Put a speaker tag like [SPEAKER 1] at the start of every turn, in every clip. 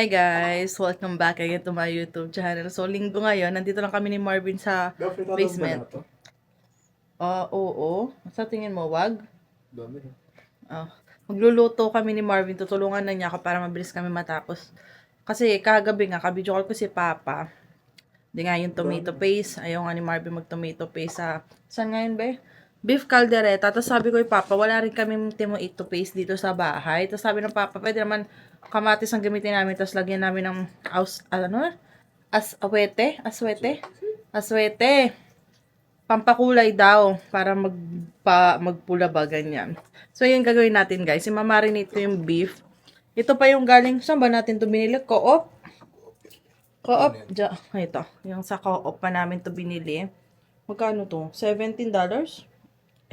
[SPEAKER 1] Hi guys! Welcome back again to my YouTube channel. So, linggo ngayon, nandito lang kami ni Marvin sa basement. Oo. Sa tingin mo, wag?
[SPEAKER 2] Dami.
[SPEAKER 1] Oh. Magluluto kami ni Marvin. Tutulungan na niya ako para mabilis kami matapos. Kasi kagabi nga, kabidyo call ko si Papa. Di nga yung tomato paste. Ayaw nga ni Marvin mag-tomato paste sa... Saan ngayon ba? Beef caldereta. Tapos sabi ko kay Papa, wala rin kami tomato paste dito sa bahay. Tapos sabi ng Papa, pwede naman kamatis ang gamitin namin. Tapos lagyan namin ng aswete. Pampakulay daw para magpula ba ganyan. So yun gagawin natin guys. Imamarinate ko yung beef. Ito pa yung galing, saan ba natin ito binili? Co-op? Ito. Yung sa co-op pa namin to binili. Magkano to? $17.83.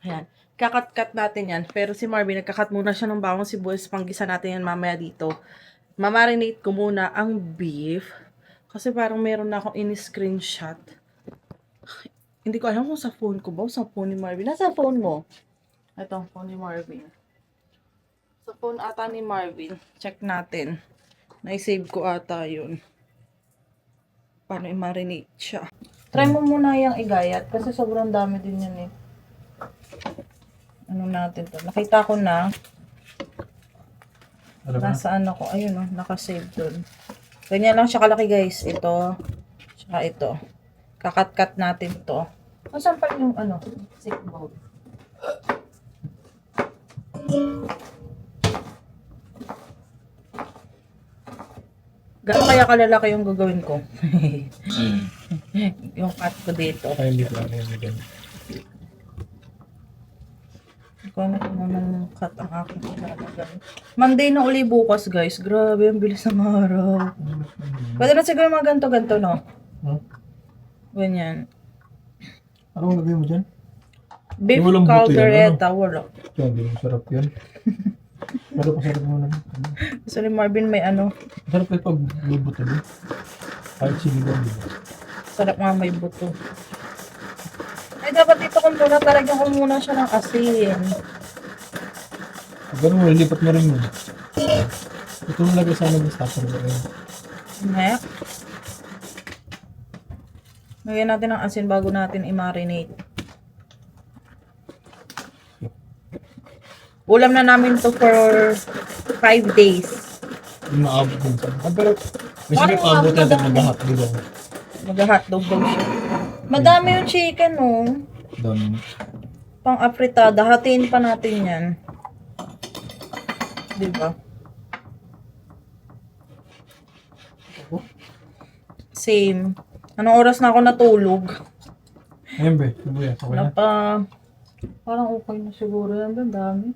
[SPEAKER 1] Ayan. Kakat-cut natin yan. Pero si Marvin, nagkakat muna siya ng bawang sibuyas. Panggisa natin yan mamaya dito. Mamarinate ko muna ang beef. Kasi parang meron na akong in-screenshot. Hindi ko alam kung sa phone ko ba o sa phone ni Marvin. Nasa phone mo? Ito, phone ni Marvin. Sa phone ata ni Marvin. Check natin. Na-save ko ata yun. Paano i-marinate siya. Try mo muna yung igayat. Kasi sobrang dami din yan eh. Ano natin to? Nakita ko na. Nasa ano ko. Ayun o. Nakasave dun. Ganyan lang siya kalaki guys. Ito. Tsaka ito. Kakat-cut natin to. Saan pa yung ano? Sick bowl. Gano'n kaya kalalaki yung gagawin ko? Yung cut ko dito.
[SPEAKER 2] Ay, hindi lang yan.
[SPEAKER 1] Hindi ko na naman cut ang aking ilalagay. Monday na uli bukas guys. Grabe, ang bilis ng araw. Pwede na siguro mga ganto-ganto, no? Ganyan.
[SPEAKER 2] Anong lagay mo dyan?
[SPEAKER 1] Beef
[SPEAKER 2] Walang buto yan,
[SPEAKER 1] caldereta. Wala.
[SPEAKER 2] Yan, hindi masarap yan. Pero pasarap mo naman.
[SPEAKER 1] Gusto ni Marvin may ano.
[SPEAKER 2] Masarap kayo pag bubuto din. Kahit sinigang din.
[SPEAKER 1] Sarap nga may buto. Ay, dapat dito kung muna talagyan ko muna siya ng asin.
[SPEAKER 2] Ganun mo, lilipat mo rin mo. Ito mo lagay sana ng stopper ba rin.
[SPEAKER 1] Ngayon. Lagyan natin ng asin bago natin i-marinate. Ulam na namin to for 5 days.
[SPEAKER 2] Yung naabot din sa. Pero, may sige paabot natin mag-hot, di ba?
[SPEAKER 1] Mag-hotdog daw siya. Madami yung chicken, oh.
[SPEAKER 2] Dami.
[SPEAKER 1] Pang-apritada. Hatiin pa natin yan. Diba? Same. Anong oras na ako natulog?
[SPEAKER 2] Ayun ba, sibuyas. Okay na.
[SPEAKER 1] Parang okay na siguro yan. Ang dami.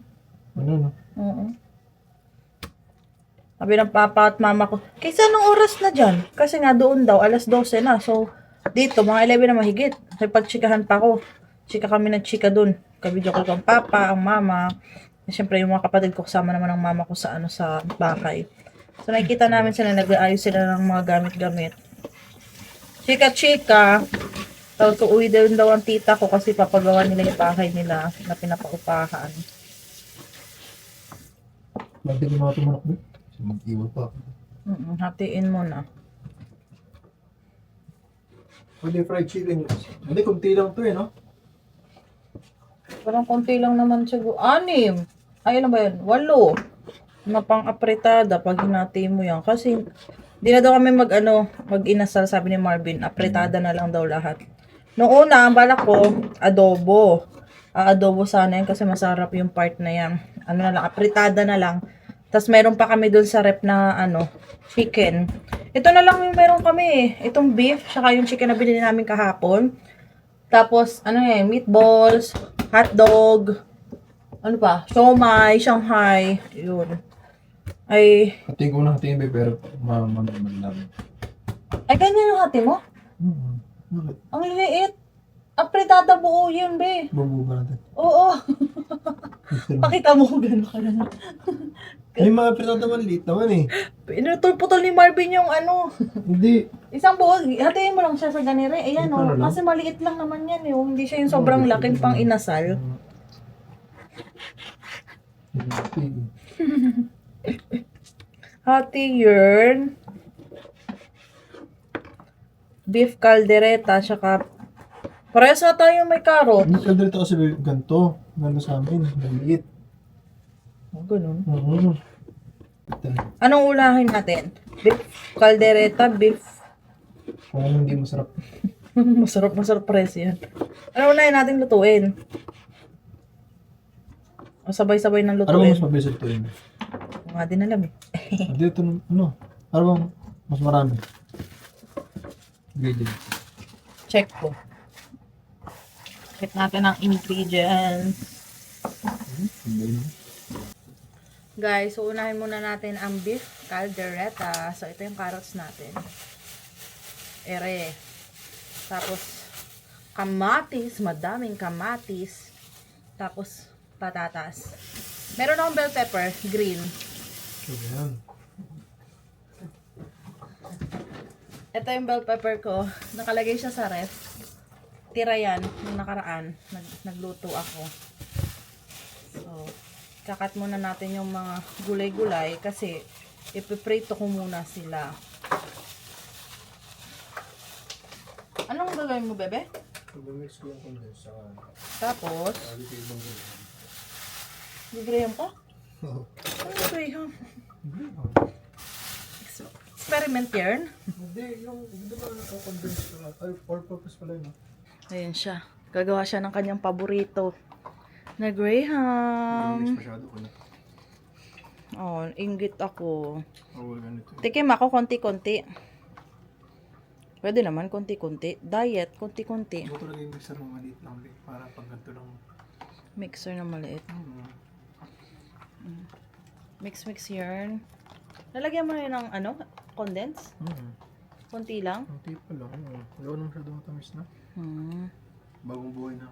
[SPEAKER 2] Ano, no?
[SPEAKER 1] Oo. Sabi ng papa at mama ko, kaysa anong oras na dyan? Kasi nga doon daw, alas 12 na. So, dito, mga 11 na mahigit. Kasi pagchikahan pa ko. Chika kami ng chika doon. Kabidyo ko ang papa, ang mama. Siyempre, yung mga kapatid ko, kasama naman ng mama ko sa sa bahay. So, nakikita namin sila, nag-aayos sila ng mga gamit-gamit. Chika-chika. Tawag ko, uwi daw ang tita ko kasi papagawa nila yung bahay nila na pinapaupahan.
[SPEAKER 2] Bakit yung mga tumanok ba? Mag-iwan pa.
[SPEAKER 1] Hatiin mo na.
[SPEAKER 2] Pwede fried chicken yun. Hindi, kunti lang to eh, no?
[SPEAKER 1] Parang konti lang naman siguro. 6. Ay, ano ba yan? 8. Mapang-apretada pag hinati mo yan. Kasi, di na daw kami mag-inasal, sabi ni Marvin. Apretada na lang daw lahat. Noong una, ang balak ko, adobo. Adobo sana yan kasi masarap yung part na yan. Ano na lang, apretada na lang. Tapos meron pa kami dun sa rep na chicken. Ito na lang yung meron kami eh. Itong beef, saka yung chicken na binili namin kahapon. Tapos, meatballs, hotdog, ano pa, siomai, Shanghai, yun. Ay,
[SPEAKER 2] Hatiin ko na hatiin ba, pero mamamalaman lang.
[SPEAKER 1] ay ganyan yung hati mo?
[SPEAKER 2] Bakit?
[SPEAKER 1] Ang liit. Apretada buo yun, be.
[SPEAKER 2] Babuga natin.
[SPEAKER 1] Oo. Pakita mo kung gano'n ka na.
[SPEAKER 2] Ay, mga pinata maliit naman eh.
[SPEAKER 1] Pinutol-putol ni Marvin yung
[SPEAKER 2] Hindi.
[SPEAKER 1] isang buo. Hatiin mo lang siya sa ganire. Ayan
[SPEAKER 2] Ito na lang?
[SPEAKER 1] kasi maliit lang naman yan eh. Hindi siya yung sobrang laking pang inasal. Hati yun. Beef caldereta, tsaka parehas na tayo may carrot.
[SPEAKER 2] Hindi ka dito kasi ganito. Gano'n sa amin. Maliit.
[SPEAKER 1] Oh, ganun.
[SPEAKER 2] Ito.
[SPEAKER 1] Anong ulahin natin? Beef caldereta, beef.
[SPEAKER 2] Kung hindi masarap.
[SPEAKER 1] Masarap pares yan. Ano unahin natin lutuin? O sabay-sabay ng
[SPEAKER 2] Ano bang
[SPEAKER 1] lutuin?
[SPEAKER 2] mas mabilis ito yun?
[SPEAKER 1] Mga din alam eh.
[SPEAKER 2] Dito, ano? Ano bang mas marami? Ingredients.
[SPEAKER 1] Check ko. Check natin ang ingredients. Guys, so unahin muna natin ang beef caldereta. So, ito yung carrots natin. Ere. Tapos, kamatis. Madaming kamatis. Tapos, patatas. Meron akong bell pepper. Green.
[SPEAKER 2] So, yan.
[SPEAKER 1] Ito yung bell pepper ko. Nakalagay siya sa ref. Tira yan. Nung nakaraan. Nagluto ako. So, kakat muna natin yung mga gulay-gulay kasi ipiprito ko muna sila. Anong gagawin mo, bebe?
[SPEAKER 2] Pag-mix ko yung condensed sa
[SPEAKER 1] Tapos,
[SPEAKER 2] quality ibang
[SPEAKER 1] gigraham pa?
[SPEAKER 2] Oo.
[SPEAKER 1] Ano graham? Experiment yarn.
[SPEAKER 2] Hindi, yung hindi ba naka-condense ko? Ay, all-purpose pala yun.
[SPEAKER 1] Ayan siya. Gagawa siya ng kanyang paborito na graham.
[SPEAKER 2] Mix masyado ko na.
[SPEAKER 1] Oh, inggit ako.
[SPEAKER 2] Oh, ganito.
[SPEAKER 1] Tikim ako konti-konti. Pwede naman konti-konti. Diet, konti-konti.
[SPEAKER 2] Ito talaga yung mixer ng maliit lang ulit para pag ganito lang.
[SPEAKER 1] Mixer na maliit. Mix yarn. Lalagyan mo na yun ng ano? Condense? Konti lang?
[SPEAKER 2] Ang tipa lang. Wala naman masyado matamis na. Bagong buhay na.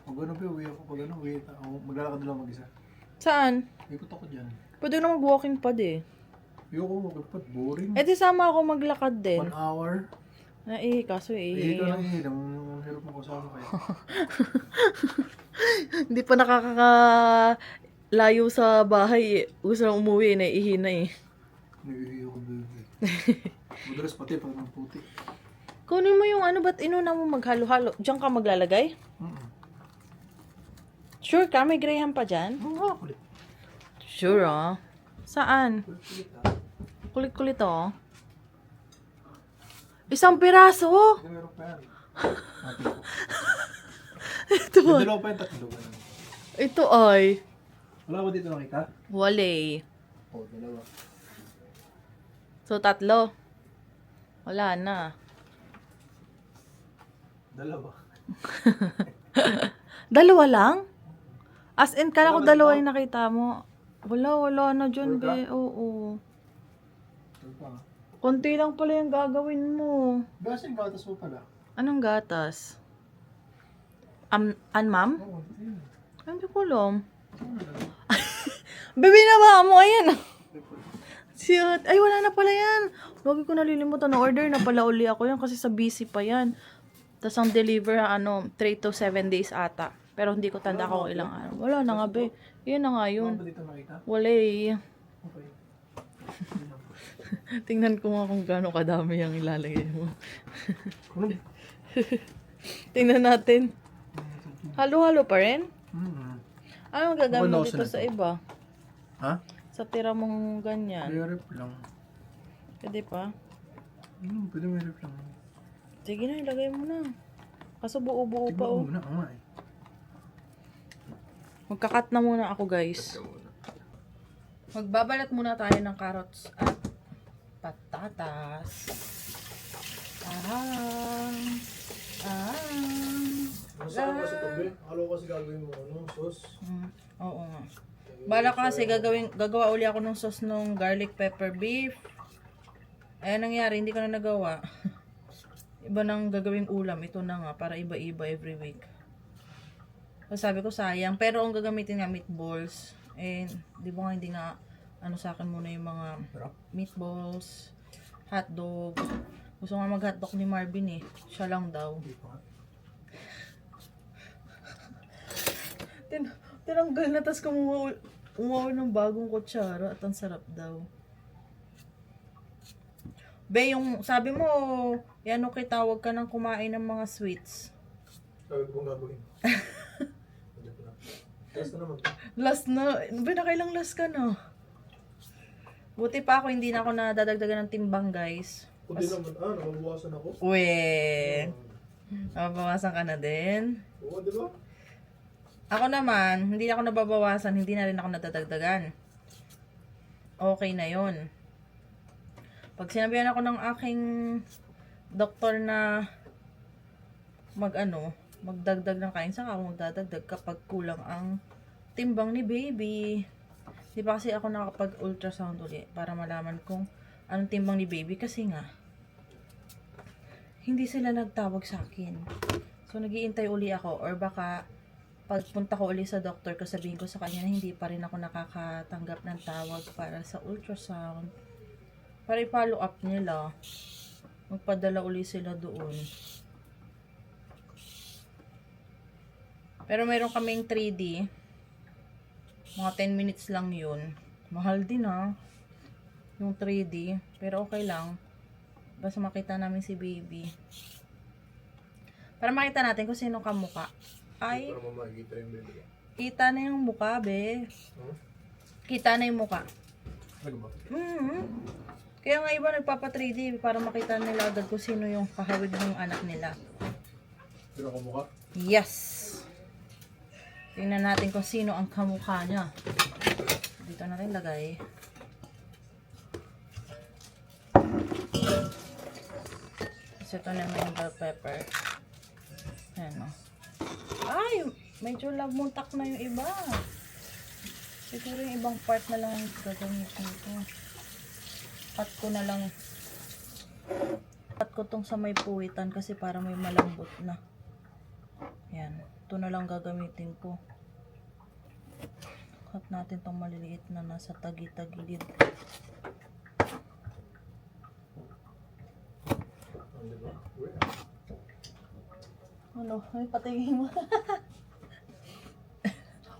[SPEAKER 2] Pag ano ba, uwi ako. Pag ano, uwi ako. Maglalakad lang mag-isa.
[SPEAKER 1] Saan?
[SPEAKER 2] Ikot ako dyan.
[SPEAKER 1] Pwede na mag-walking pad eh.
[SPEAKER 2] Ayoko magpapad. Boring.
[SPEAKER 1] Eh di sama ako maglakad din.
[SPEAKER 2] 1 hour.
[SPEAKER 1] Kaso
[SPEAKER 2] Ikaw lang ihilang. Ang hirap mo kasama kayo.
[SPEAKER 1] Hindi pa nakakalayo sa bahay eh. Gusto lang umuwi, naiihi na eh.
[SPEAKER 2] Nag-ihi ako baby. Madalas pati pag ng puti.
[SPEAKER 1] Kunin mo yung ano, ba't inuna mo maghalo-halo? Diyan ka maglalagay? Sure ka? May graham pa dyan?
[SPEAKER 2] Oo, kulit.
[SPEAKER 1] Sure ah. Saan?
[SPEAKER 2] Kulit
[SPEAKER 1] Kulit-kulit oh. Isang piraso!
[SPEAKER 2] Hindi, meron pa yan.
[SPEAKER 1] Ito
[SPEAKER 2] May dalawa pa yung tatlo. Ganun.
[SPEAKER 1] Ito ay.
[SPEAKER 2] Wala ba dito nakita?
[SPEAKER 1] Wale.
[SPEAKER 2] Oo, dalawa.
[SPEAKER 1] So, 3. Wala na.
[SPEAKER 2] Dalawa.
[SPEAKER 1] Dalawa lang? As in, kala ko
[SPEAKER 2] Wala ba
[SPEAKER 1] dalawa
[SPEAKER 2] dito?
[SPEAKER 1] yung nakita mo. Wala na dyan,
[SPEAKER 2] Sure ka?
[SPEAKER 1] be. Oo.
[SPEAKER 2] Ito pa.
[SPEAKER 1] Konti lang pala yung gagawin mo.
[SPEAKER 2] Gasa yung gatas mo pala.
[SPEAKER 1] Anong gatas? Ma'am?
[SPEAKER 2] Oo, yun.
[SPEAKER 1] Hindi ko alam. Bebe na ba mo? Ayan. Shit. Ay, wala na pala yan. Lagi ko nalilimutan. Na-order na pala uli ako yan kasi sa busy pa yan. Tapos ang deliver, 3 to 7 days ata. Pero hindi ko tanda kung ilang araw. Wala na nga, be. Yan na nga
[SPEAKER 2] Wala
[SPEAKER 1] yun.
[SPEAKER 2] ba dito nakita?
[SPEAKER 1] Wala eh.
[SPEAKER 2] Okay.
[SPEAKER 1] Tingnan ko nga kung gaano kadami yung ilalagay mo.
[SPEAKER 2] Ano?
[SPEAKER 1] Tingnan natin. Halo-halo pa rin? Anong
[SPEAKER 2] Okay,
[SPEAKER 1] gagamit
[SPEAKER 2] loso
[SPEAKER 1] dito
[SPEAKER 2] na
[SPEAKER 1] sa
[SPEAKER 2] to.
[SPEAKER 1] iba?
[SPEAKER 2] Ha?
[SPEAKER 1] Sa tira mong ganyan.
[SPEAKER 2] May rep lang.
[SPEAKER 1] Pwede pa?
[SPEAKER 2] Pwede may rep lang.
[SPEAKER 1] Sige na, ilagay mo na. Kaso buo-buo pa
[SPEAKER 2] Tignan ko
[SPEAKER 1] oh.
[SPEAKER 2] muna. Oo nga eh.
[SPEAKER 1] Magkakat na muna ako, guys. Magbabalat muna tayo ng carrots at patatas.
[SPEAKER 2] Masarap kasi ito, be. Akala ko kasi gagawin mo, sauce.
[SPEAKER 1] Oo nga. Bala kasi gagawa uli ako ng sauce ng garlic pepper beef. Ayan nangyari, hindi ko na nagawa. Iba nang gagawing ulam. Ito na nga, para iba-iba every week. So, sabi ko sayang. Pero ang gagamitin nga meatballs. Eh, di ba nga hindi nga ano sa akin muna yung mga meatballs, hotdog. Gusto nga mag-hotdog ni Marvin eh. Siya lang daw. Tinanggal na, tas kumuha ng bagong kutsara at ang sarap daw. Be, yung sabi mo, yan okay, tawag ka ng kumain ng mga sweets.
[SPEAKER 2] Sabi ko bang gagawin? Test na naman.
[SPEAKER 1] Last na, be, nakailang last ka na? Buti pa ako, hindi na ako nadadagdagan ng timbang, guys.
[SPEAKER 2] Kundi naman, nakabuwasan ako.
[SPEAKER 1] Uwe, nababawasan ka na din.
[SPEAKER 2] Oo, di ba?
[SPEAKER 1] Ako naman, hindi na ako nababawasan, hindi na rin ako nadadagdagan. Okay na yon. Pag sinabihan ako ng aking doktor na magdagdag ng kain, saka ako magdadagdag kapag kulang ang timbang ni baby. Di ba kasi ako nakapag-ultrasound ulit para malaman kung anong timbang ni baby kasi nga hindi sila nagtawag sa akin. So nag-iintay uli ako or baka pagpunta ko uli sa doktor ko, sabihin ko sa kanya na hindi pa rin ako nakakatanggap ng tawag para sa ultrasound. Para i-follow up nila. Magpadala uli sila doon. Pero meron kaming 3D. Mga 10 minutes lang yun. Mahal din yung 3D. Pero okay lang. Basta makita namin si baby. Para makita natin kung sino kamukha. Ay,
[SPEAKER 2] Para makikita yung baby.
[SPEAKER 1] kita na yung mukha, be.
[SPEAKER 2] Huh?
[SPEAKER 1] Kita na yung mukha.
[SPEAKER 2] Ano ba?
[SPEAKER 1] Kaya nga iba nagpapa 3D para makita nila agad kung sino yung kahawig ng anak nila.
[SPEAKER 2] Pero kamukha?
[SPEAKER 1] Yes! Tingnan natin kung sino ang kamukha niya. Dito natin lagay. Kasi ito naman yung bell pepper. Ayan o. Ay! Medyo lamuntak na yung iba. Siguro yung ibang part na lang gagamitin ko. Pat ko tong sa may puwitan kasi para may malambot na. Yan. Ito na lang gagamitin ko. Cut natin tong maliliit na nasa tagi-tagilid.
[SPEAKER 2] Ano ba?
[SPEAKER 1] Ano? Ay, patingin mo.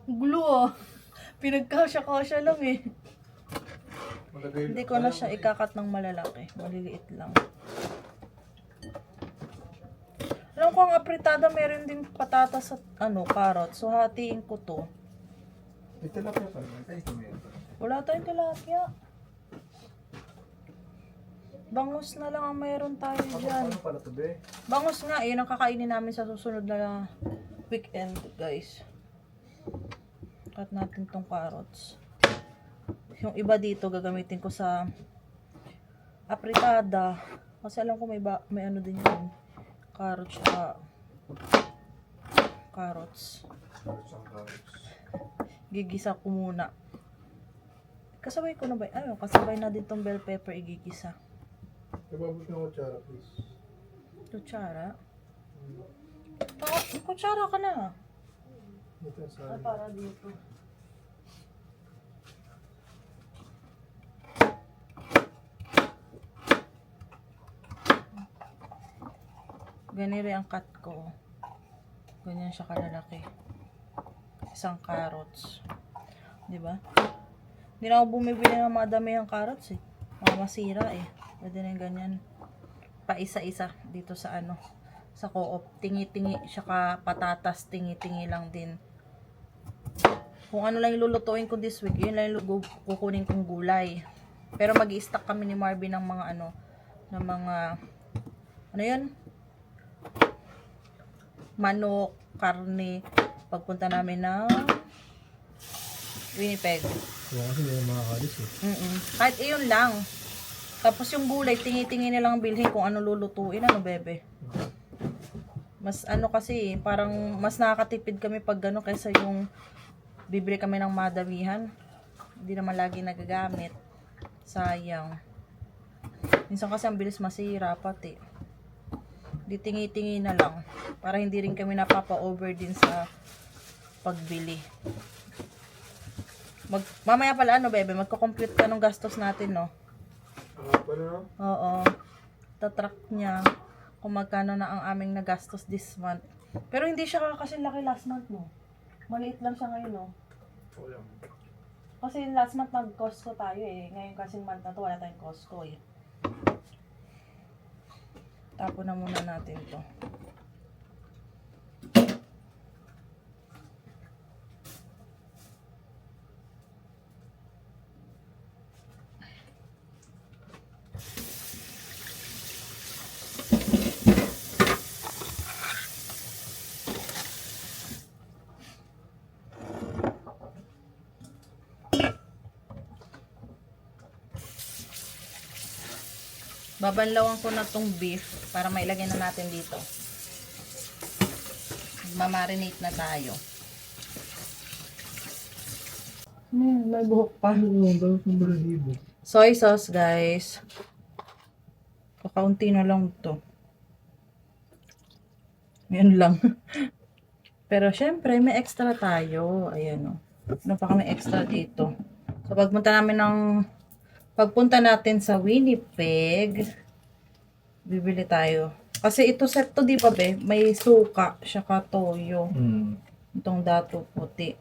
[SPEAKER 1] Gulo Pinagkasya-kasya lang eh.
[SPEAKER 2] Malagay
[SPEAKER 1] Hindi ko na siya ikakat ng malalaki. Maliliit lang. Alam ko ang apritada meron din patatas at carrot. So hatiin ko to.
[SPEAKER 2] May tilapia pa rin. Ay, ito meron.
[SPEAKER 1] Wala tayong tilapia. Bangus na lang ang mayroon tayo dyan.
[SPEAKER 2] Ano pala ito, be?
[SPEAKER 1] Bangus nga eh. Ang kakainin namin sa susunod na weekend, guys. Cut natin tong carrots. Yung iba dito gagamitin ko sa apritada. Kasi alam ko may ano din yun. Carrots at carrots.
[SPEAKER 2] Carrots ang carrots.
[SPEAKER 1] Gigisa ko muna. Kasabay ko na ba? Ayun, kasabay na din tong bell pepper igigisa.
[SPEAKER 2] Ibabot ng kutsara, please.
[SPEAKER 1] Kutsara? Kutsara ka na.
[SPEAKER 2] Ito sa
[SPEAKER 1] Para dito. Ganito ang cut ko. Ganyan siya kalalaki. Isang carrots. Diba? Hindi na ako bumibili ng madami ang carrots eh. Mga masira eh. Pwede na yung ganyan. Pa isa-isa dito sa sa co-op. Tingi-tingi siya ka patatas. Tingi-tingi lang din. Kung ano lang ilulutuin ko this week, yun lang yung kukunin kong gulay. Pero mag-i-stock kami ni Marvin ng mga ng mga yun? Manok, karne, pagpunta namin ng Winnipeg.
[SPEAKER 2] Kaya kasi may mga kalis eh.
[SPEAKER 1] Kahit iyon lang. Tapos yung gulay, tingi-tingi nilang bilhin kung ano lulutuin, bebe. Mas kasi, parang mas nakakatipid kami pag gano'n kaysa yung bibili kami ng madamihan. Hindi naman lagi nagagamit. Sayang. Minsan kasi ang bilis masira pati. Di tingi-tingi na lang. Para hindi rin kami napapa-over din sa pagbili. Mamaya pala bebe, magko-compute ka ng gastos natin, no?
[SPEAKER 2] Ano?
[SPEAKER 1] Oo. Tatrack niya kung magkano na ang aming nagastos this month. Pero hindi siya kasi laki last month, no? Maliit lang siya ngayon, no?
[SPEAKER 2] O yan.
[SPEAKER 1] Kasi last month nag-Costco tayo eh. Ngayon kasing month na to, wala tayong Costco eh. Tapon na muna natin to. Babanlawan ko na tong beef para mailagay na natin dito. Mamarinate na tayo. May buhok pa. Soy sauce, guys. Kakaunti na lang to. Yan lang. Pero syempre, may extra tayo. Ayan o. Ano pa kami extra dito? So, pagpunta natin sa Winnipeg, bibili tayo. Kasi ito set to, di ba be? May suka, saka toyo. Itong dato puti.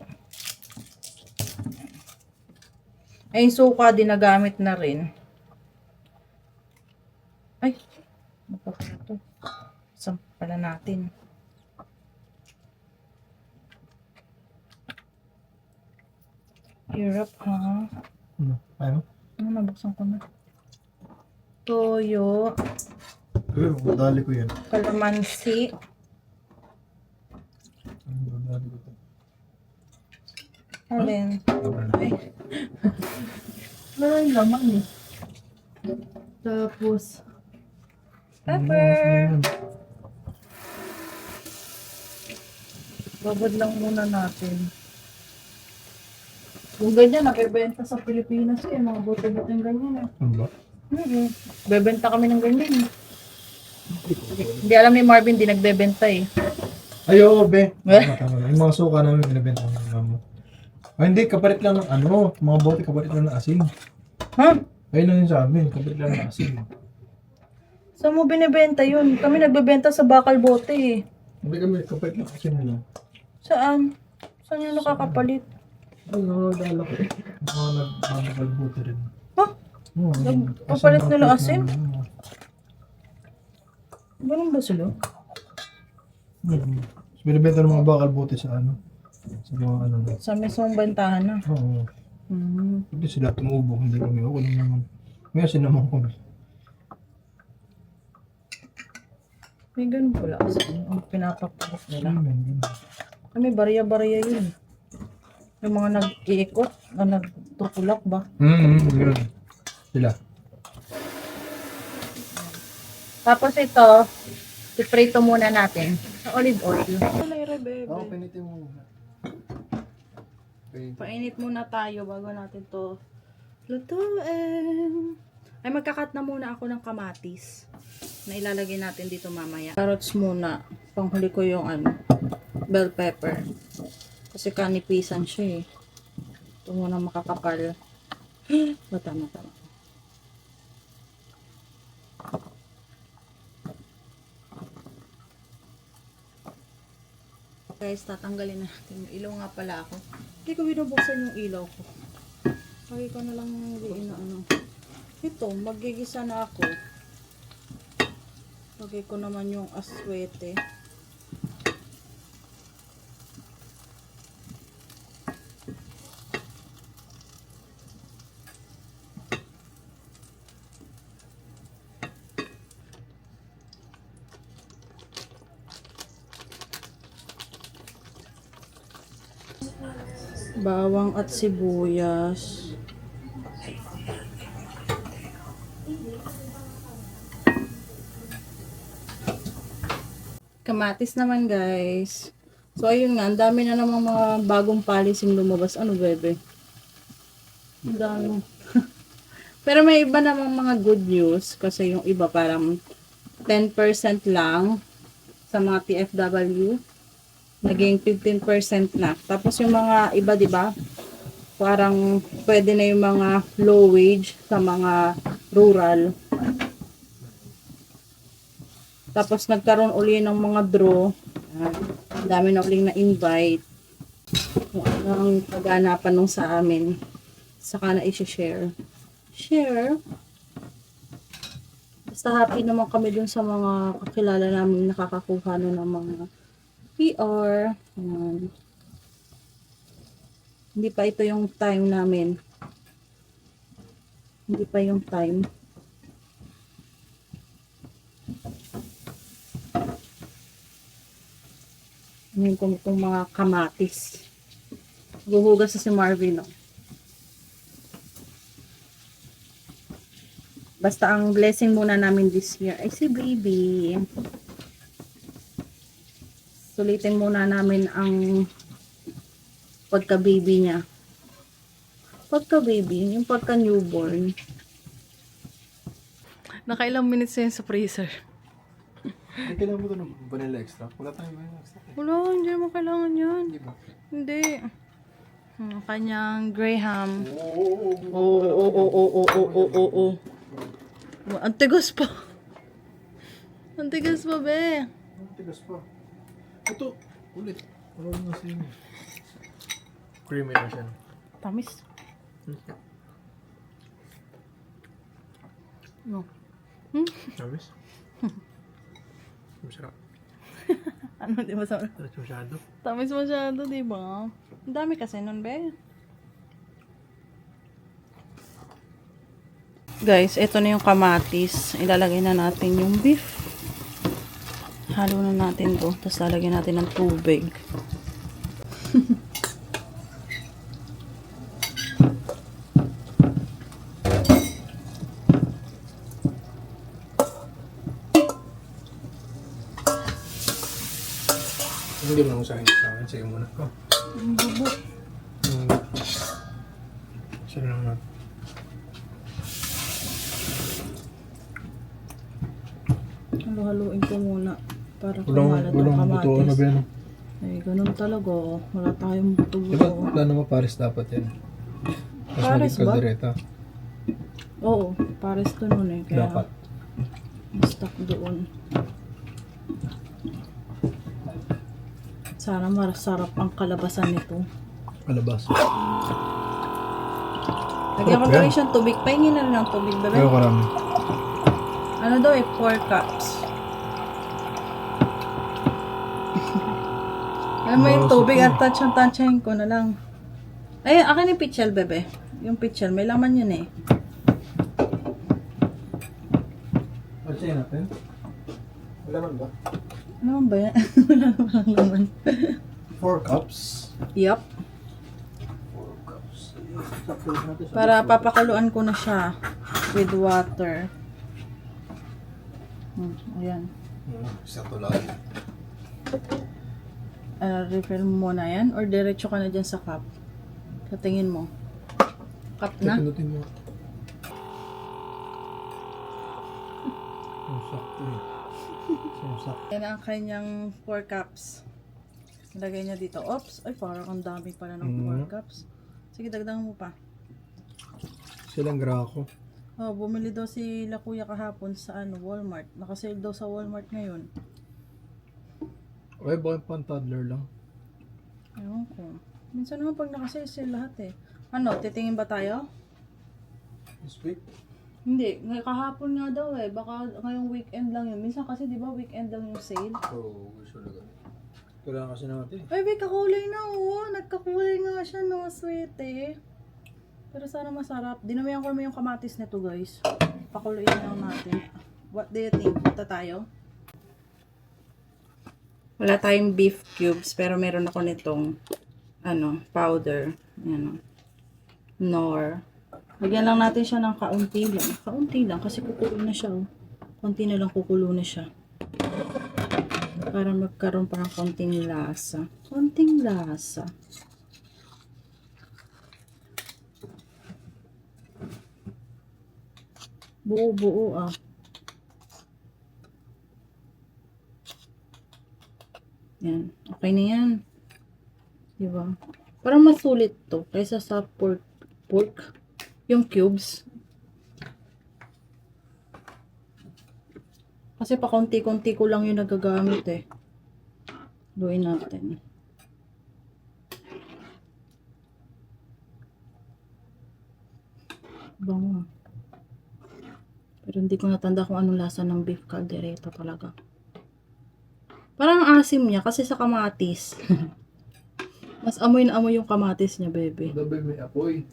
[SPEAKER 1] Ay, yung suka dinagamit na rin. Ay, ano pa pala ito? Saan pala natin? Hirap, ha?
[SPEAKER 2] Ano?
[SPEAKER 1] Ano, nabuksan ko na. Toyo.
[SPEAKER 2] Madali ko yan.
[SPEAKER 1] Kalamansi.
[SPEAKER 2] Madali ko ito.
[SPEAKER 1] Alin? Ay.
[SPEAKER 2] Ay, laman eh.
[SPEAKER 1] Tapos, pepper. Babad lang muna natin. Yung ganyan, nakibenta sa Pilipinas eh. Mga buto-butong ganyan eh.
[SPEAKER 2] Ano ba?
[SPEAKER 1] Bebenta kami ng ganyan eh. Hindi alam ni Marvin, di nagbebenta eh.
[SPEAKER 2] Ay, oo, be. Tama. Yung mga suka namin, binibenta ko ng mama. Ay, hindi, kapalit lang ng ano. Mga bote, kapalit lang ng asin.
[SPEAKER 1] Ha?
[SPEAKER 2] Ayun lang yun sa amin, kapalit lang ng asin.
[SPEAKER 1] Saan mo binibenta yun? Kami nagbebenta sa bakal bote eh.
[SPEAKER 2] Hindi kami, kapalit lang asin nila.
[SPEAKER 1] Saan? Saan yung nakakapalit?
[SPEAKER 2] Ay, nakakadala ko. Mga nagbabalbote rin.
[SPEAKER 1] Ha?
[SPEAKER 2] Oo,
[SPEAKER 1] Nagpapalit nila asin? Ganun ba sila?
[SPEAKER 2] Binibenta ng mga bakal bote sa ano. Sa mga ano.
[SPEAKER 1] Sa mismong bentahan na.
[SPEAKER 2] Oo. Hindi sila tumubo, hindi kami. Ako lang naman. May asin naman ko.
[SPEAKER 1] May ganun pala asin. Ang pinapapalit nila.
[SPEAKER 2] Amen.
[SPEAKER 1] Kami, bariya-bariya yun. Yung mga nag-iikot, nagtutulak ba?
[SPEAKER 2] Yun. Sila.
[SPEAKER 1] Tapos ito, iprito muna natin sa olive oil.
[SPEAKER 2] Oo, pinitin mo.
[SPEAKER 1] Painit muna tayo bago natin to lutuin. Ay, magkakat na muna ako ng kamatis na ilalagay natin dito mamaya. Carrots muna. Panghuli ko yung bell pepper. Kasi kanipisan siya eh. Ito muna makakapal. Tama. Guys, tatanggalin natin yung ilaw nga pala ako. Hindi ko binubuksan yung ilaw ko. Lagi ko na lang hindi na ano. Ito, magigisa na ako. Lagay ko naman yung aswete. Bawang at sibuyas. Kamatis naman, guys. So, ayun nga. Ang dami na namang mga bagong policing lumabas. Ano, bebe? Ang dami. Pero may iba namang mga good news. Kasi yung iba parang 10% lang sa mga TFW. Naging 15% na. Tapos yung mga iba, di ba? Parang pwede na yung mga low wage sa mga rural. Tapos nagkaroon uli ng mga draw. Ang dami na uling na-invite. Kung ano ang pag-aanapan nung sa amin. Saka na i-share. Share.
[SPEAKER 3] Basta happy naman kami dun sa mga kakilala namin nakakakuha na ng mga PR. Ayan. Hindi pa ito yung time namin. Hindi pa yung time. Ngayon kung itong mga kamatis. Guhugas na si Marvin, no? Basta ang blessing muna namin this year ay si baby. Sulitin muna namin ang pagka-baby niya. Pagka-baby, yung pagka-newborn.
[SPEAKER 1] Nakailang minutes yun sa freezer.
[SPEAKER 2] Hindi kailangan mo ito ng vanilla extra. Wala tayong vanilla extra.
[SPEAKER 1] Wala, hindi naman kailangan yan.
[SPEAKER 2] Hindi ba?
[SPEAKER 1] Hindi. Kanyang Graham.
[SPEAKER 2] Oo.
[SPEAKER 1] Oo. Ang tigas pa. Ang tigas pa, be.
[SPEAKER 2] Ang tigas pa. Ito, ulit. Wala na sa inyo. Creamy na siya.
[SPEAKER 1] Tamis. No.
[SPEAKER 2] Tamis? Masarap.
[SPEAKER 1] Ano, di ba sa...
[SPEAKER 2] Tamis masyado.
[SPEAKER 1] Tamis masyado, di ba? Ang dami kasi nun, be. Guys, ito na yung kamatis. Ilalagay na natin yung beef. Halo na natin to. Tapos lalagyan natin ng tubig.
[SPEAKER 2] Hindi mo nang usahin sa akin. Sige muna. Oh.
[SPEAKER 1] Ang bubo.
[SPEAKER 2] Saan lang natin.
[SPEAKER 1] Halo-haluin ko muna. Para
[SPEAKER 2] Walang
[SPEAKER 1] kumalat ang
[SPEAKER 2] buto na
[SPEAKER 1] kamatis.
[SPEAKER 2] ba yan?
[SPEAKER 1] Ay, ganun talaga. Oh. Wala tayong buto-buto.
[SPEAKER 2] Diba, wala naman pares dapat yan. Mas
[SPEAKER 1] Pares
[SPEAKER 2] maging
[SPEAKER 1] ba?
[SPEAKER 2] kaldereta.
[SPEAKER 1] Oo, pares to nun eh. Kaya
[SPEAKER 2] Dapat.
[SPEAKER 1] stuck doon. Sana masarap ang kalabasan nito.
[SPEAKER 2] Kalabas.
[SPEAKER 1] Lagyan ko
[SPEAKER 2] Sarap
[SPEAKER 1] na
[SPEAKER 2] yan.
[SPEAKER 1] rin siyang tubig. Pahingin na rin ng tubig, bebe.
[SPEAKER 2] Pero karami.
[SPEAKER 1] Ano daw eh, 4 cups. Alam mo yung tubig at touch-touchahin ko na lang. Ay, akin yung pitchel, bebe. Yung pitchel, may laman yun eh.
[SPEAKER 2] Pagsayin natin. Wala man ba?
[SPEAKER 1] Ano naman ba yan? Wala naman laman.
[SPEAKER 2] 4 cups.
[SPEAKER 1] Yup.
[SPEAKER 2] 4 cups. Sakto natin sa
[SPEAKER 1] Para papakuluan ko na siya with water. Ayan.
[SPEAKER 2] Sakto lang.
[SPEAKER 1] Refill mo muna yan or diretso ka na dyan sa cup? Sa tingin mo? Cup na?
[SPEAKER 2] Pindutin mo. Sakto eh. Sakto.
[SPEAKER 1] Yan ang kanyang 4 cups. Ilagay niya dito. Oops! Ay, parang ang dami pala ng 4 cups. Sige, dagdagan mo pa.
[SPEAKER 2] Silang grako.
[SPEAKER 1] Oh, bumili daw si La Kuya kahapon sa Walmart. Nakasale daw sa Walmart ngayon.
[SPEAKER 2] Okay, baka pang toddler lang.
[SPEAKER 1] Ewan ko. Minsan naman pag nakasale sale lahat eh. Ano, titingin ba tayo?
[SPEAKER 2] This week?
[SPEAKER 1] Hindi, kahapon nga daw eh. Baka ngayong weekend lang yun. Minsan kasi di ba weekend lang yung sale.
[SPEAKER 2] Oo, gusto na ganun. Kailangan kasi natin.
[SPEAKER 1] Ay, may kakulay na oh. Nagkakulay nga siya no. Sweet eh. Pero sana masarap. Dinamihan ko naman yung kamatis nito guys. Pakuluin lang natin. What do you think? Punta tayo? Wala tayong beef cubes. Pero meron ako nitong powder. Yan o. Nor. Lagyan lang natin siya ng kaunti lang. Kaunti lang kasi kukulo na siya oh. Konti na lang kukulo na siya. Para magkaroon pa ng konting lasa. Konting lasa. Buo-buo ah. Yan. Okay na yan. Diba? Parang masulit to. Kaysa sa pork. Yung cubes. Kasi pa konti-konti ko lang yung nagagamit eh. Luin natin. Bango.
[SPEAKER 3] Pero hindi ko natanda kung anong lasa ng beef caldereta talaga. Parang ang asim niya kasi sa kamatis. Mas amoy na amoy yung kamatis niya, bebe.
[SPEAKER 2] Gabi may apoy.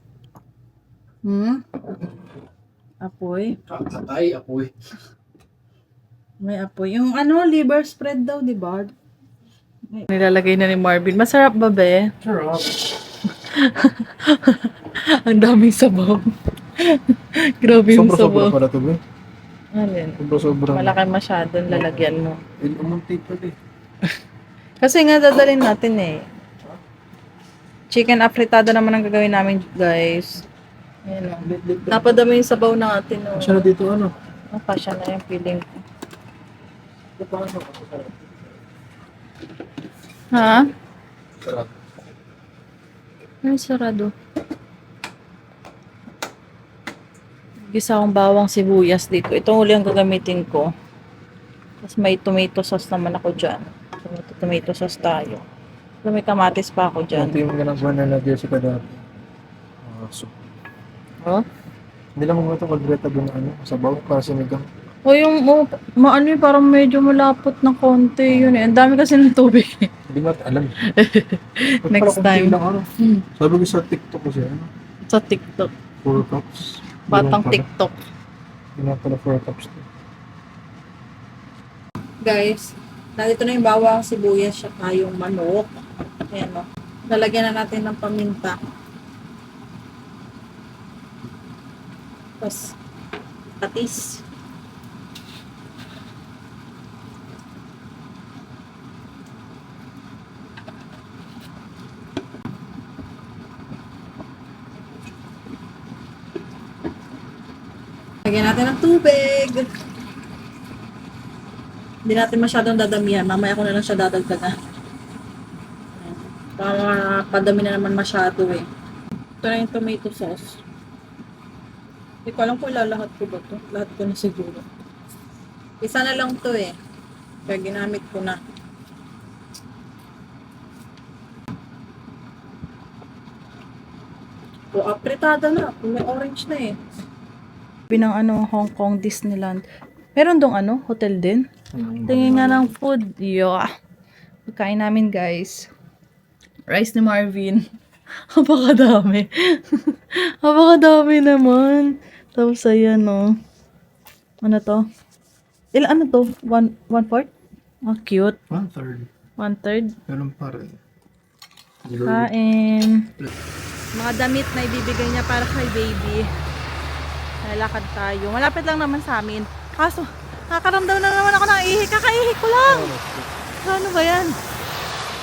[SPEAKER 3] Apoy.
[SPEAKER 2] Atay, apoy.
[SPEAKER 3] May apoy. Yung liver spread daw, di ba?
[SPEAKER 1] Nilalagay na ni Marvin. Masarap ba, be?
[SPEAKER 2] Sarap.
[SPEAKER 1] Ang daming sabaw. Grabe yung
[SPEAKER 2] Sobra-sobra
[SPEAKER 1] sabaw.
[SPEAKER 2] pala to, be.
[SPEAKER 1] Alin?
[SPEAKER 2] Sobra-sobra.
[SPEAKER 1] Malaki masyadong lalagyan mo.
[SPEAKER 2] Umunti pala eh.
[SPEAKER 1] Kasi nga dadalhin natin eh. Chicken afritada naman ang gagawin namin, guys. Ayan o. Napadami yung sabaw natin o.
[SPEAKER 2] Siya na dito, ano?
[SPEAKER 1] Pasya na yung feeling ko. Ha?
[SPEAKER 2] Sarap.
[SPEAKER 1] Ay, sarado. Gisa akong bawang sibuyas dito. Itong huli ang gagamitin ko. Tapos may tomato sauce naman ako dyan. Tomato sauce tayo. So, may kamatis pa ako dyan.
[SPEAKER 2] Ito yung ginagawa na Jessica dati. So,
[SPEAKER 1] Oh?
[SPEAKER 2] hindi lang mo ito kaldereta doon ano, sabaw para sinigang.
[SPEAKER 1] O yung, maano yung parang medyo malapot ng konti yun eh. Ang dami kasi ng tubig eh.
[SPEAKER 2] Hindi mo alam.
[SPEAKER 1] Next time.
[SPEAKER 2] Lang, ano? Sabi ko sa TikTok kasi, ano?
[SPEAKER 1] Sa TikTok.
[SPEAKER 2] 4 cups.
[SPEAKER 1] Batang TikTok.
[SPEAKER 2] Hindi na pala 4 cups to.
[SPEAKER 3] Guys, nandito na yung bawang, sibuyas, saka yung manok. Ayan o. Lalagyan na natin ng paminta. Tapos, patis. Lagyan natin ng tubig. Hindi natin masyadong dadamihan. Mamaya ko na lang siya dadagdagan. Para padami na naman masyado eh. Ito na yung tomato sauce. Hindi ko alam kung ilalahat ko ba ito. Lahat ko na siguro. Isa na lang to eh. Kaya ginamit ko na. O, apritada na. May orange na eh.
[SPEAKER 1] Pinang Hong Kong Disneyland. Meron dong hotel din. Tingin nga ng food. Yeah. Pagkain namin, guys. Rice ni Marvin. Napakadami. Napakadami naman. Tapos ayan, no. Ano to? Ano to? 1/4? Oh, cute.
[SPEAKER 2] 1/3.
[SPEAKER 1] 1/3.
[SPEAKER 2] Ganun pa rin.
[SPEAKER 1] Kain. Mga damit na ibibigay niya para kay baby. Lalakad tayo. Malapit lang naman sa amin. Kaso, nakakaramdam na naman ako ng ihi. Kakaihi ko lang. Ano ba yan?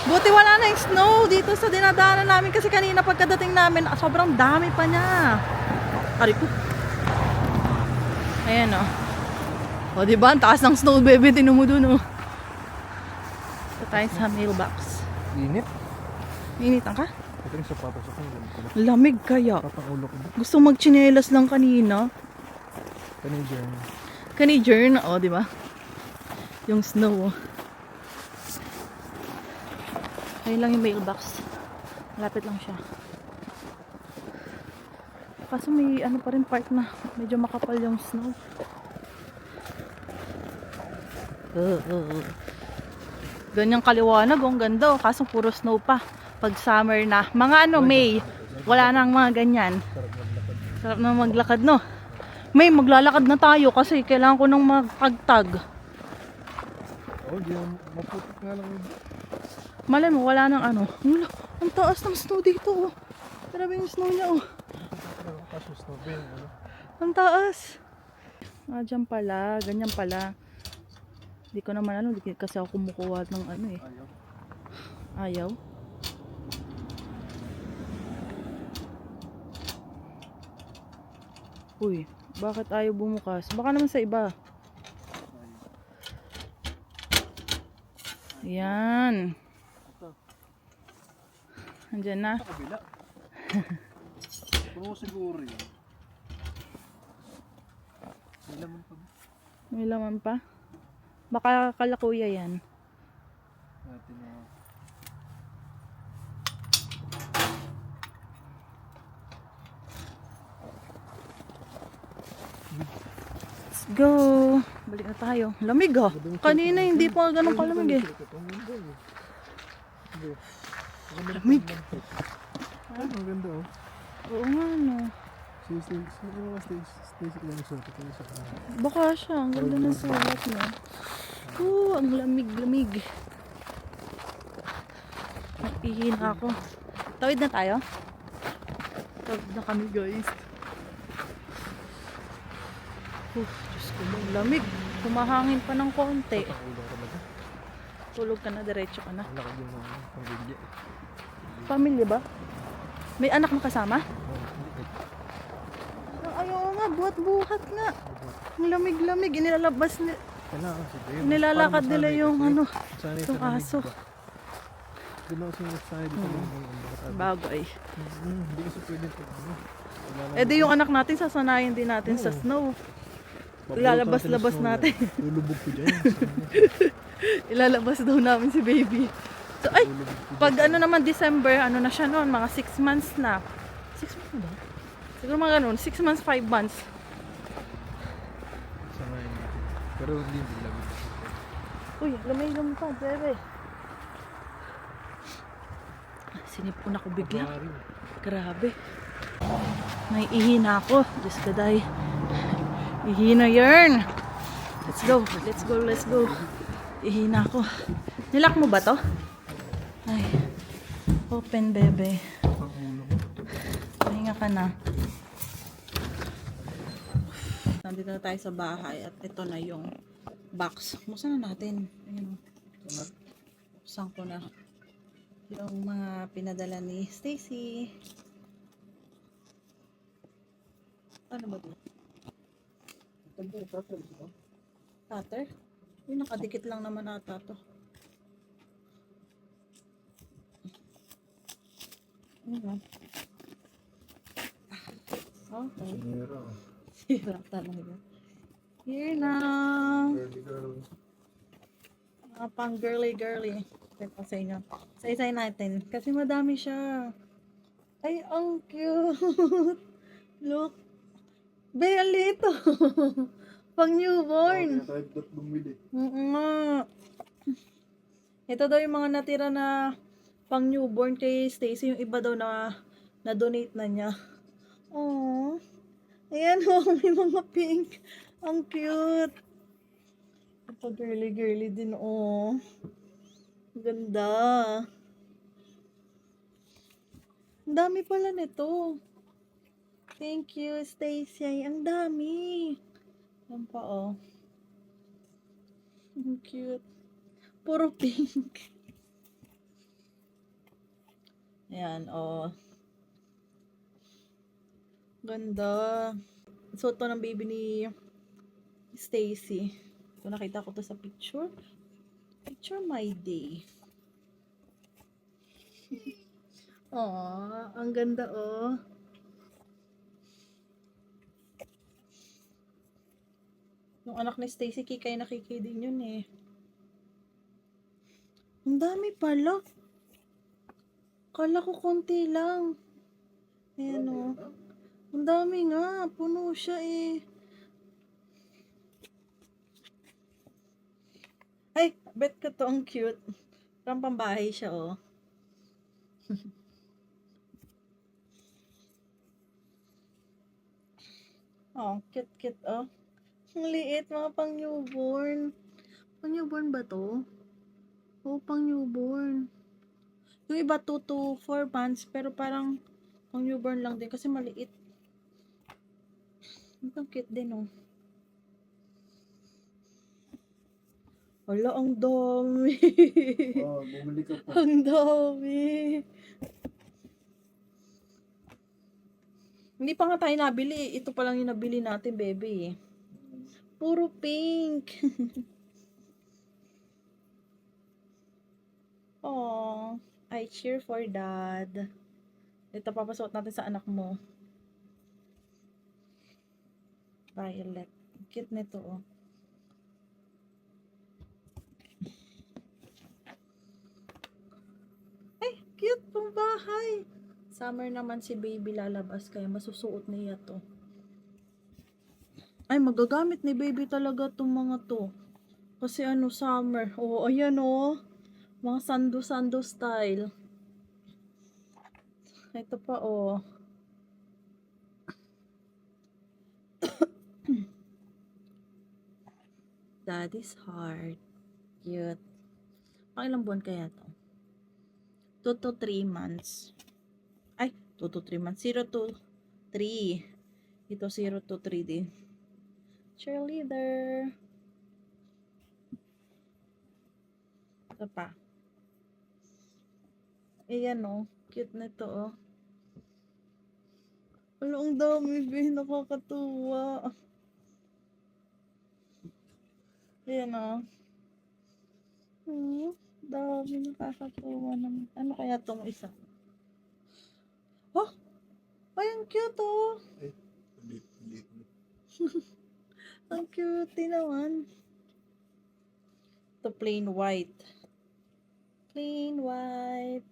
[SPEAKER 1] Buti wala na yung snow dito sa dinadaanan namin kasi kanina pagkadating namin, sobrang dami pa niya. Ari ko. Ayan o. O diba? Ang taas ng snow, baby. Tinan mo dun o. Ito tayo sa mailbox.
[SPEAKER 2] Init.
[SPEAKER 1] Initan ka?
[SPEAKER 2] Ito yung sapatos ako.
[SPEAKER 1] Lamig kaya.
[SPEAKER 2] Patang ulo ko.
[SPEAKER 1] Gusto magchinelas lang kanina.
[SPEAKER 2] Canadian.
[SPEAKER 1] Canadian, o, di ba? Yung snow. Ayun lang yung mailbox. Malapit lang siya. Kaso may pa rin part na medyo makapal yung snow. Ganyang kaliwanag, ang ganda. Kaso puro snow pa. Pag summer na. Mga May. Wala nang mga ganyan. Sarap na maglakad, no? May, maglalakad na tayo kasi kailangan ko nang magpagtag.
[SPEAKER 2] Oh, di yung maputik nga lang.
[SPEAKER 1] Malay mo, wala nang Wala, ang taas ng snow dito, oh. Grabe yung snow niya, oh.
[SPEAKER 2] Kaso snowbin, ano?
[SPEAKER 1] Ang taas. Dyan pala, ganyan pala. Hindi ko naman hindi kasi ako kumukuha ng eh. Ayaw. Uy, bakit ayaw bumukas? Baka naman sa iba. Yan. Andyan na.
[SPEAKER 2] Sa kabila. Puno siguro yun. May laman pa ba?
[SPEAKER 1] May laman pa. Baka kalakuya yan.
[SPEAKER 2] Natin na.
[SPEAKER 1] Let's go. Balik na tayo. Lamig ah. Kanina hindi pa ganun kalamig eh. Lamig.
[SPEAKER 2] Ang ganda oh.
[SPEAKER 1] Oo nga no.
[SPEAKER 2] Stacy ko lang sa ito.
[SPEAKER 1] Baka siya. Ang ganda ng sulat no. Ang lamig-lamig. Ihin ako. Tawid na tayo? Tawid na kami guys. Diyos ko, ang lamig. Kumahangin pa ng konti. Tulog ka na, diretso ka na.
[SPEAKER 2] Lakad yung mga pamilya.
[SPEAKER 1] Pamilya ba? May anak na kasama? Ayaw nga, buhat-buhat nga. Ang lamig-lamig. Inilalabas ni... Nilalakad nila yung ano, yung aso.
[SPEAKER 2] Doon ako sinasanay dito ng
[SPEAKER 1] Bagay.
[SPEAKER 2] Hindi kasi pwede ito.
[SPEAKER 1] Eh di yung anak natin, sasanayin din natin sa snow. Ilalabas-labas natin.
[SPEAKER 2] Lulubog ko dyan.
[SPEAKER 1] Ilalabas daw namin si baby. So, ay, pag ano naman December, ano na siya noon, mga 6 months na. 6 months na ba? Siguro mga ganun, 6 months, 5 months.
[SPEAKER 2] Sanayin natin. Pero hindi lang.
[SPEAKER 1] Uy, lamay-lamay pa, bebe. Sinipon ako bigla. Grabe. May ihina ako. Diyos ka day. Ihina yarn. Let's go. Let's go. Let's go. Ihina ako. Nilak mo ba to? Ay. Open, bebe. Pahinga ka na. Nandito na tayo sa bahay at ito na yung box. Buksan na natin. Ayun. Buksan ko na. Yung mga pinadala ni Stacy. Ano ba ito? Cutter? Yung nakadikit lang naman ata to. Ano ba? Okay. Sira talaga. Here na. Mga pang girly. Ito sa inyo. Sa-isay natin. Kasi madami siya. Ay, ang cute. Look. Be, lito. Pang newborn. Nga. Ito daw yung mga natira na pang newborn kay Stacy. Yung iba daw na donate na niya. Aww. Ayan oh, may mga pink. Ang cute. Ito girly din oh. Ganda. Ang dami pala nito. Thank you, Stacy. Ang dami. Yan pa, oh. Ang cute. Puro pink. Ayan, oh. Ganda. So, ito ng baby ni Stacy. So, nakita ko to sa picture. Picture my day. Aww, ang ganda, oh. Yung anak ni Stacy, kikay na kikay din yun eh. Ang dami pala. Kala ko konti lang. Ayan o. Ang dami nga. Puno siya eh. Ay, bet ko to ang cute. Parang pambahay siya oh. Oh, cute oh. Ang liit, mga pang newborn. Pang newborn ba to? Oo, pang newborn. Yung iba 2 to 4 months, pero parang pang newborn lang din kasi maliit. Ang cute din oh. Wala, ang dami.
[SPEAKER 2] Oh, bumili ka pa.
[SPEAKER 1] Ang dami. Hindi pa nga tayo nabili. Ito pa lang yung nabili natin, baby. Puro pink. Oh, I cheer for dad. Ito papasuot natin sa anak mo. Violet. Cute nito, oh. Ay, cute pang bahay. Summer naman si baby lalabas kaya masusuot niya to. Ay, magagamit ni baby talaga tong mga to. Kasi ano, summer. Oh, ayan oh. Mga sando-sando style. Ito pa oh. Daddy's heart. Cute. Pang ilang buwan kaya to? 2 to 3 months. Ay, 2 to 3 months. 0 to 3. Ito 0 to 3 din. Cheerleader. Ito pa. Ayan oh. Cute na to oh. Wala, ang dami, be. Nakakatuwa. Ayan oh. Dami, nakakatuwa naman. Ano kaya tong isa? Oh! Ay, ang cute oh.
[SPEAKER 2] Hindi.
[SPEAKER 1] Ang cute naman. Ito plain white. Plain white.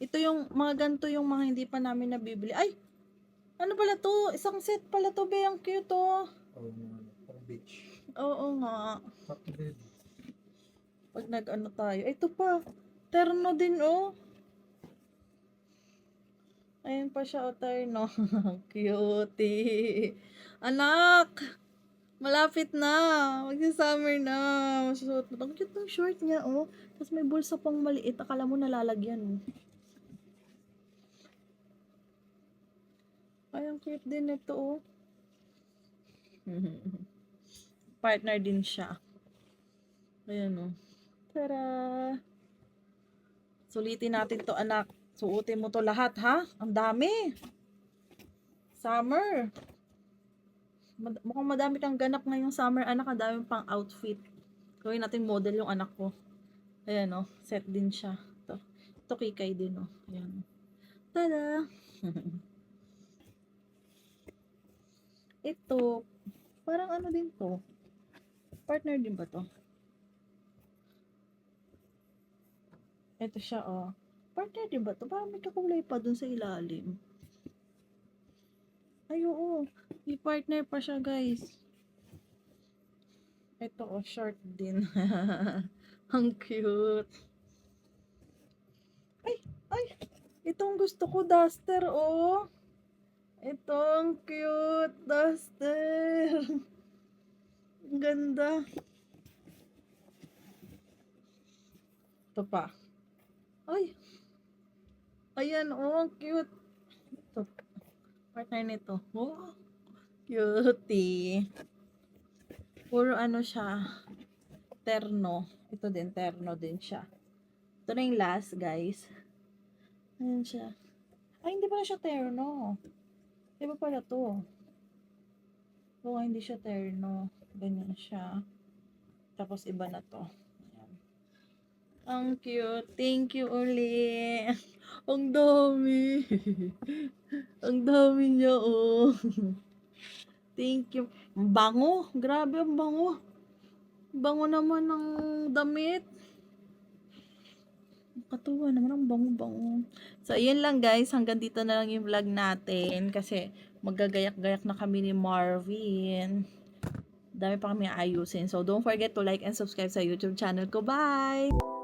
[SPEAKER 1] Ito yung, mga ganito yung mga hindi pa namin nabibili. Ay! Ano pala to? Isang set pala to, be. Ang cute oh.
[SPEAKER 2] Parang beach.
[SPEAKER 1] Oo nga.
[SPEAKER 2] Sakto din.
[SPEAKER 1] Pag nag-ano tayo. Ito pa. Terno din oh. Ayun pa siya, terno. Cutie. Anak! Malapit na. Magsa-summer na. Masusuot mo. Ang cute ng short niya oh. Tapos may bulsa pang maliit. Akala mo nalalagyan. Ay, ang cute din ito oh. Partner din siya. Ayan oh. Tara! Sulitin natin to, anak. Suotin mo to lahat, ha? Ang dami. Summer. Mukhang madami kang ganap ngayong summer, anak. Ang dami pang outfit. Gawin natin model yung anak ko. Ayan oh. Set din siya. Ito kikay din oh. Ayan. Tada! Ito. Parang ano din to. Partner din ba to? Ito siya, oh. Partner din ba to? Parang may kakulay pa dun sa ilalim. Ay, oo. May partner pa siya, guys. Ito, oh. Short din. Ang cute. Ay! Itong gusto ko, duster, oh. Ito, ang cute. Duster. Ang ganda. Ito pa. Ay! Ayan, oh, ang cute. Ito. Partner nito. Oh, cutie. Puro ano siya. Terno. Ito din, terno din siya. Ito na yung last, guys. Ayan siya. Ay, hindi pala siya terno. Iba pala to. Oo, hindi siya terno. Ganyan siya. Tapos iba na to. Ayan. Ang cute. Thank you uli. Ang dami. Ang dami niya, oh. Thank you. Ang bango. Grabe, ang bango. Bango naman ng damit. Katuwa naman, ang bango-bango. So, ayun lang guys. Hanggang dito na lang yung vlog natin. Kasi magagayak-gayak na kami ni Marvin. Dami pa kami ayusin. So, don't forget to like and subscribe sa YouTube channel ko. Bye!